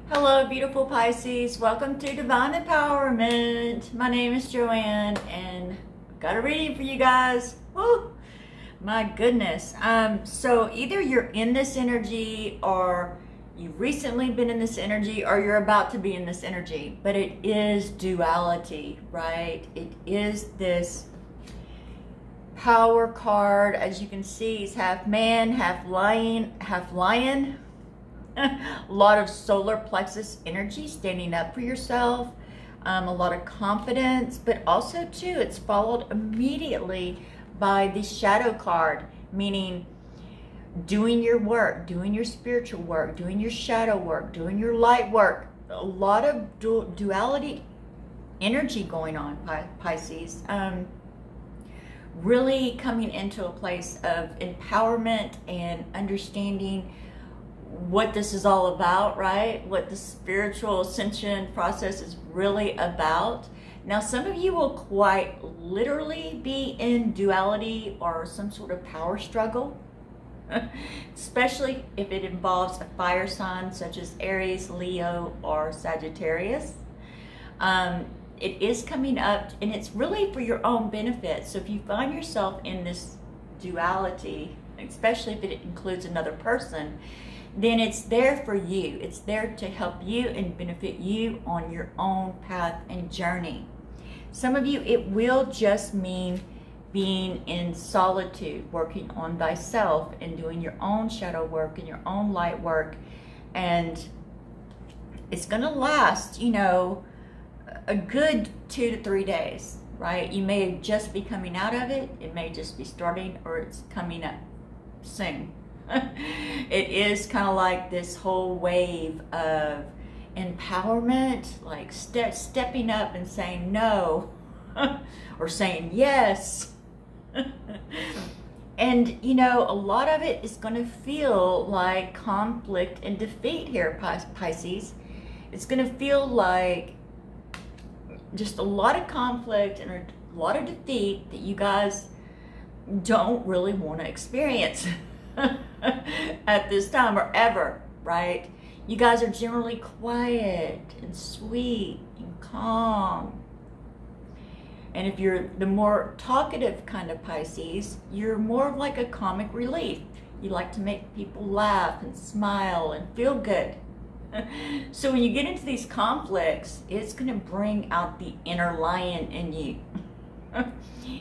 Hello, beautiful Pisces. Welcome to Divine Empowerment. My name is Joanne, and I've got a reading for you guys. Woo! My goodness. So either you're in this energy, or you've recently been in this energy, or you're about to be in this energy. But it is duality, right? It is this power card. As you can see, he's half man, half lion, a lot of solar plexus energy, standing up for yourself, a lot of confidence, but also too, it's followed immediately by the shadow card, meaning doing your work, doing your spiritual work, doing your shadow work, doing your light work. A lot of duality energy going on, Pisces. Really coming into a place of empowerment and understanding what this is all about, right? What the spiritual ascension process is really about. Now, some of you will quite literally be in duality or some sort of power struggle, especially if it involves a fire sign such as Aries, Leo, or Sagittarius. It is coming up, and it's really for your own benefit. So if you find yourself in this duality, especially if it includes another person, then it's there for you. It's there to help you and benefit you on your own path and journey. Some of you, it will just mean being in solitude, working on thyself and doing your own shadow work and your own light work. And it's going to last, you know, a good 2 to 3 days, right? You may just be coming out of it. It may just be starting, or it's coming up soon. It is kind of like this whole wave of empowerment, like stepping up and saying no or saying yes. And you know, a lot of it is going to feel like conflict and defeat here, Pisces. It's going to feel like just a lot of conflict and a lot of defeat that you guys don't really want to experience at this time or ever, right? You guys are generally quiet and sweet and calm. And if you're the more talkative kind of Pisces, you're more of like a comic relief. You like to make people laugh and smile and feel good. So when you get into these conflicts, it's going to bring out the inner lion in you.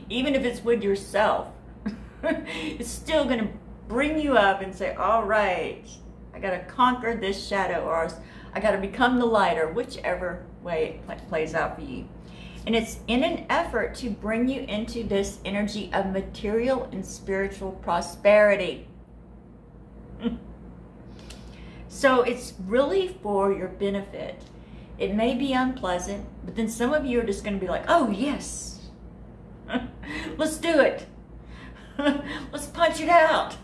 Even if it's with yourself, it's still going to bring you up and say, all right, I got to conquer this shadow, or I got to become the light, or whichever way it plays out for you. And it's in an effort to bring you into this energy of material and spiritual prosperity. So it's really for your benefit. It may be unpleasant, but then some of you are just going to be like, oh yes, let's do it. Let's punch it out.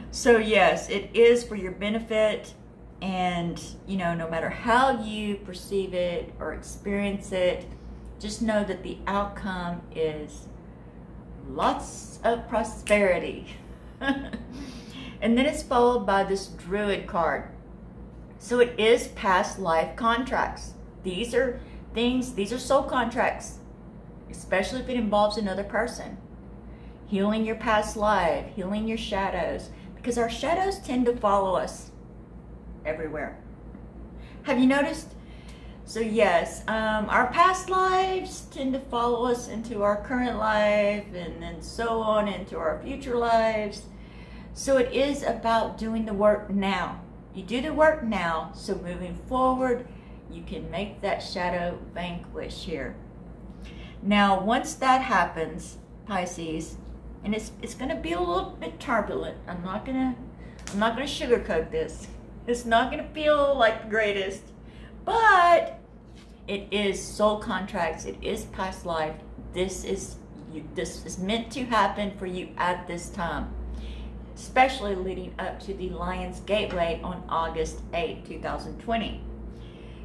So yes, it is for your benefit. And you know, no matter how you perceive it or experience it, just know that the outcome is lots of prosperity. And then it's followed by this Druid card. So it is past life contracts. These are things, these are soul contracts, especially if it involves another person. Healing your past life, healing your shadows, because our shadows tend to follow us everywhere. Have you noticed? So yes, our past lives tend to follow us into our current life, and then so on into our future lives. So it is about doing the work now. You do the work now, so moving forward, you can make that shadow vanquish here. Now, once that happens, Pisces, and it's going to be a little bit turbulent. I'm not going to sugarcoat this. It's not going to feel like the greatest, but it is soul contracts. It is past life. This is meant to happen for you at this time, especially leading up to the Lion's Gateway on August 8, 2020.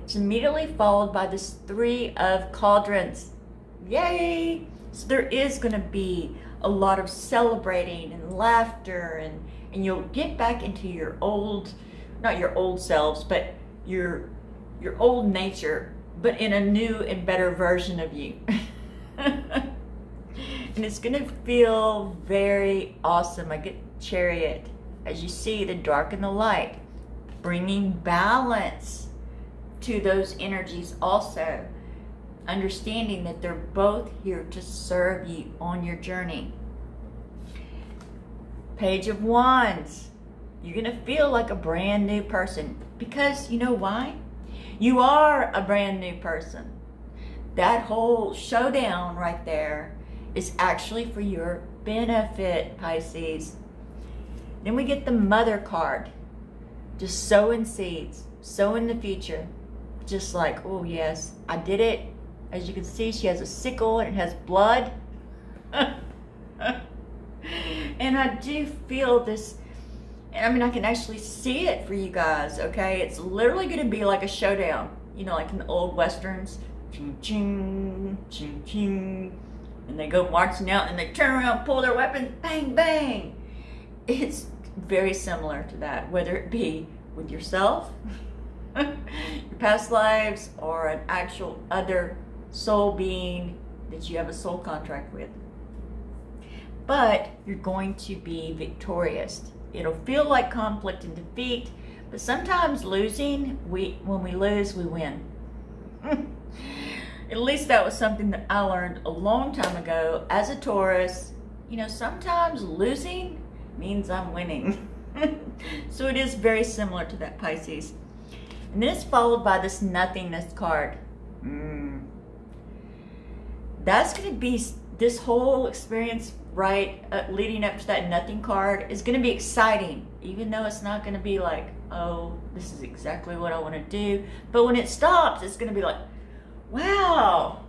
It's immediately followed by this Three of Cauldrons. Yay! So there is going to be a lot of celebrating and laughter, and you'll get back into your old not your old selves, but your old nature, but in a new and better version of you. And it's gonna feel very awesome. I get Chariot. As you see, the dark and the light, bringing balance to those energies also. Understanding that they're both here to serve you on your journey. Page of Wands. You're gonna feel like a brand new person, because you know why? You are a brand new person. That whole showdown right there is actually for your benefit, Pisces. Then we get the Mother card. Just sowing seeds, sowing the future. Just like, oh yes, I did it. As you can see, she has a sickle and it has blood. And I do feel this, and I mean, I can actually see it for you guys, okay? It's literally going to be like a showdown. You know, like in the old westerns. Ching, ching, ching, ching. And they go marching out and they turn around, pull their weapons, bang, bang. It's very similar to that, whether it be with yourself, your past lives, or an actual other soul being that you have a soul contract with. But you're going to be victorious. It'll feel like conflict and defeat, but sometimes losing, when we lose, we win. At least that was something that I learned a long time ago as a Taurus. You know, sometimes losing means I'm winning. So it is very similar to that, Pisces. And then it's followed by this nothingness card. That's going to be this whole experience, right, leading up to that nothing card is going to be exciting, even though it's not going to be like, oh, this is exactly what I want to do. But when it stops, it's going to be like, wow,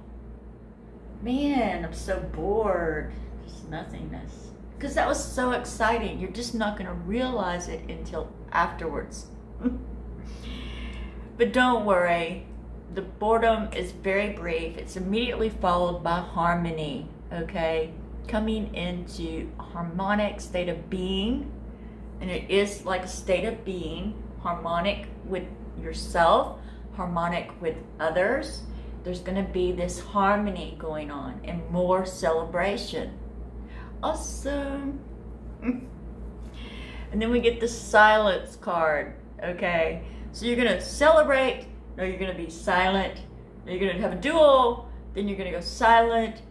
man, I'm so bored. Just nothingness. Because that was so exciting. You're just not going to realize it until afterwards. But don't worry. The boredom is very brief. It's immediately followed by harmony, okay? Coming into a harmonic state of being. And it is like a state of being, harmonic with yourself, harmonic with others. There's going to be this harmony going on and more celebration. Awesome. And then we get the silence card, okay? So you're going to celebrate, no, you're going to be silent, then you're going to have a duel, then you're going to go silent,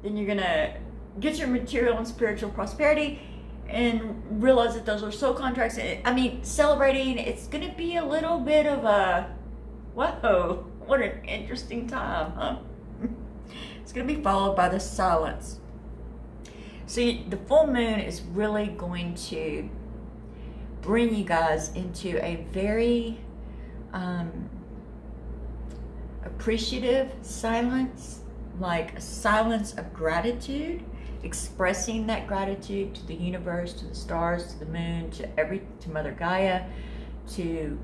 then you're going to get your material and spiritual prosperity and realize that those are soul contracts. I mean, celebrating, it's going to be a little bit of a, whoa, what an interesting time, huh? It's going to be followed by the silence. See, the full moon is really going to bring you guys into a very appreciative silence, like a silence of gratitude, expressing that gratitude to the universe, to the stars, to the moon, to Mother Gaia, to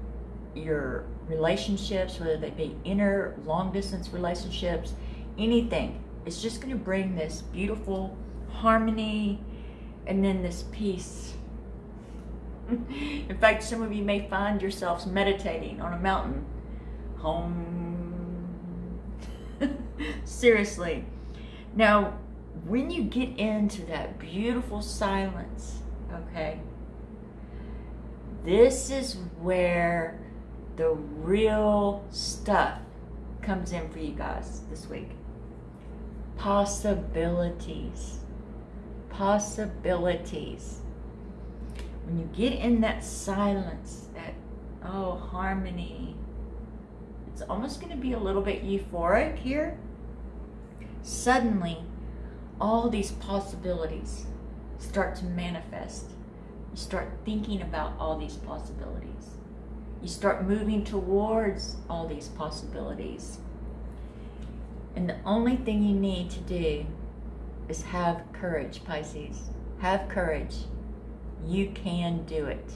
your relationships, whether they be inner, long distance relationships, anything. It's just going to bring this beautiful harmony and then this peace. In fact, some of you may find yourselves meditating on a mountain. Seriously. Now, when you get into that beautiful silence, okay, this is where the real stuff comes in for you guys this week. Possibilities. Possibilities. When you get in that silence, that, oh, harmony, it's almost going to be a little bit euphoric here. Suddenly, all these possibilities start to manifest. You start thinking about all these possibilities. You start moving towards all these possibilities. And the only thing you need to do is have courage, Pisces. Have courage. You can do it.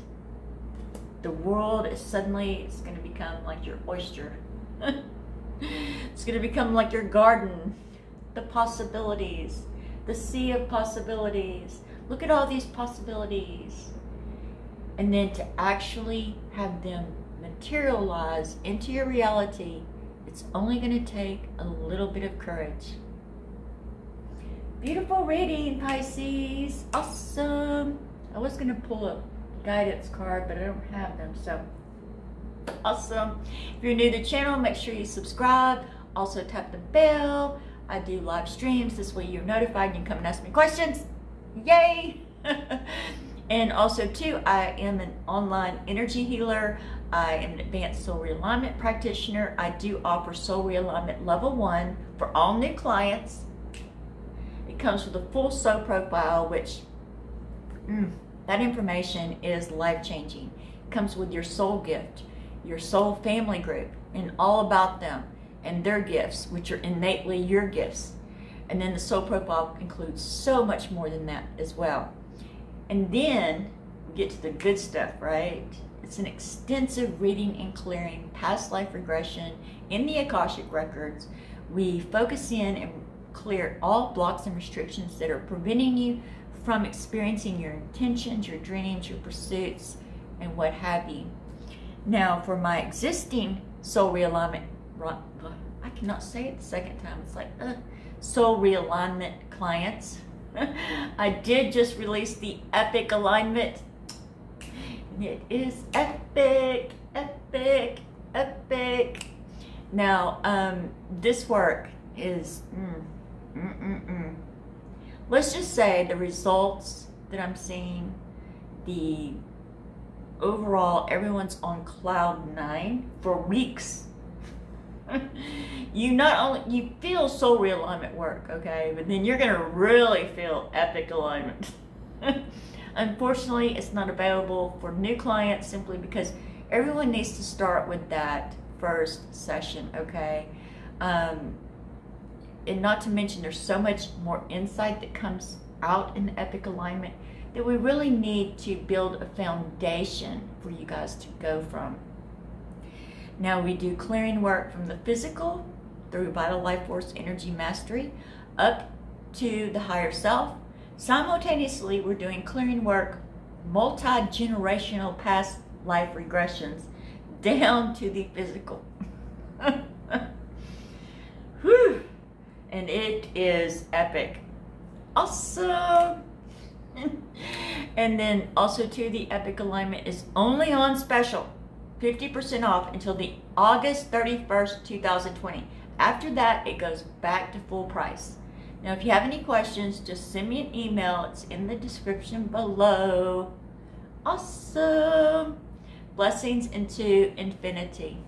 The world is suddenly, it's going to become like your oyster. It's going to become like your garden. The possibilities. The sea of possibilities. Look at all these possibilities. and then to actually have them materialize into your reality, it's only going to take a little bit of courage. Beautiful reading, Pisces. Awesome. I was going to pull a guidance card, but I don't have them, so awesome. If you're new to the channel, make sure you subscribe. Also tap the bell. I do live streams. This way you're notified and you can come and ask me questions. Yay! And also too, I am an online energy healer. I am an advanced soul realignment practitioner. I do offer soul realignment level 1 for all new clients. It comes with a full soul profile, which that information is life-changing. It comes with your soul gift, your soul family group, and all about them and their gifts, which are innately your gifts. And then the soul profile includes so much more than that as well. And then we get to the good stuff, right? It's an extensive reading and clearing past life regression in the Akashic records. We focus in and clear all blocks and restrictions that are preventing you from experiencing your intentions, your dreams, your pursuits, and what have you. Now, for my existing soul realignment, I cannot say it the second time, it's like soul realignment clients, I did just release the epic alignment. And it is epic, epic, epic. Now, this work is let's just say the results that I'm seeing, the overall, everyone's on cloud 9 for weeks. You feel soul realignment work, okay, but then you're gonna really feel epic alignment. Unfortunately, it's not available for new clients simply because everyone needs to start with that first session, okay? And not to mention, there's so much more insight that comes out in the epic alignment that we really need to build a foundation for you guys to go from. Now, we do clearing work from the physical through vital life force energy mastery up to the higher self. Simultaneously, we're doing clearing work, multi-generational past life regressions down to the physical. Whew. And it is epic. Awesome. And then also too, the epic alignment is only on special, 50% off until the August 31st, 2020. After that, it goes back to full price. Now, if you have any questions, just send me an email. It's in the description below. Awesome. Blessings into infinity.